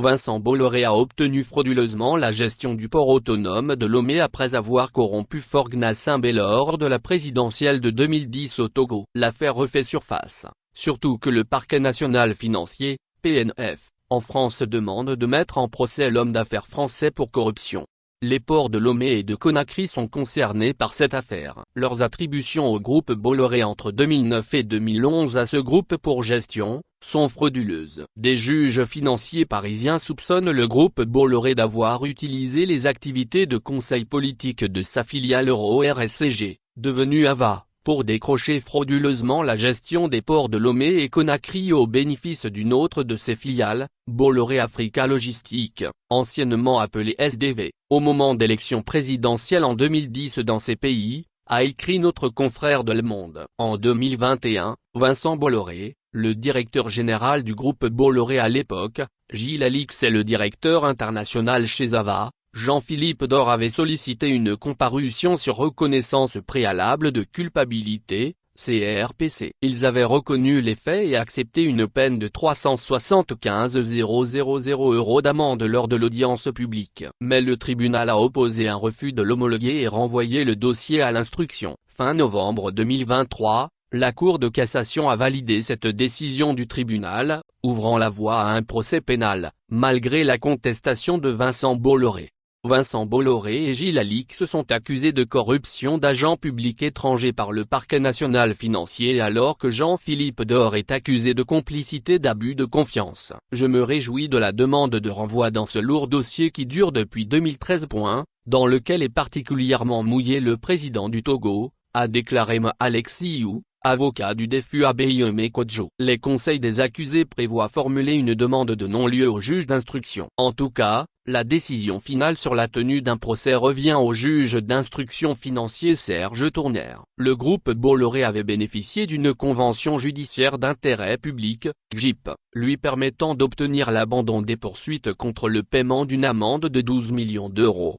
Vincent Bolloré a obtenu frauduleusement la gestion du port autonome de Lomé après avoir corrompu Faure Gnassingbé lors de la présidentielle de 2010 au Togo. L'affaire refait surface, surtout que le parquet national financier, PNF, en France demande de mettre en procès l'homme d'affaires français pour corruption. Les ports de Lomé et de Conakry sont concernés par cette affaire. Leurs attributions au groupe Bolloré entre 2009 et 2011 à ce groupe pour gestion, sont frauduleuses. Des juges financiers parisiens soupçonnent le groupe Bolloré d'avoir utilisé les activités de conseil politique de sa filiale Euro-RSCG, devenue AVA, pour décrocher frauduleusement la gestion des ports de Lomé et Conakry au bénéfice d'une autre de ses filiales, Bolloré Africa Logistique, anciennement appelée SDV. Au moment d'élections présidentielles en 2010 dans ces pays, a écrit notre confrère de Le Monde. En 2021, Vincent Bolloré, le directeur général du groupe Bolloré à l'époque, Gilles Alix et le directeur international chez AVA, Jean-Philippe Dor avaient sollicité une comparution sur reconnaissance préalable de culpabilité, CRPC. Ils avaient reconnu les faits et accepté une peine de 375 000 € d'amende lors de l'audience publique. Mais le tribunal a opposé un refus de l'homologuer et renvoyé le dossier à l'instruction. Fin novembre 2023, la Cour de cassation a validé cette décision du tribunal, ouvrant la voie à un procès pénal, malgré la contestation de Vincent Bolloré. Vincent Bolloré et Gilles Alix sont accusés de corruption d'agents publics étrangers par le parquet national financier alors que Jean-Philippe Dor est accusé de complicité d'abus de confiance. Je me réjouis de la demande de renvoi dans ce lourd dossier qui dure depuis 2013. Dans lequel est particulièrement mouillé le président du Togo, a déclaré Alexiyou, avocat du défunt Abeyeme Kodjo. Les conseils des accusés prévoient formuler une demande de non-lieu au juge d'instruction. En tout cas, la décision finale sur la tenue d'un procès revient au juge d'instruction financier Serge Tournaire. Le groupe Bolloré avait bénéficié d'une convention judiciaire d'intérêt public, GIP, lui permettant d'obtenir l'abandon des poursuites contre le paiement d'une amende de 12 millions d'euros.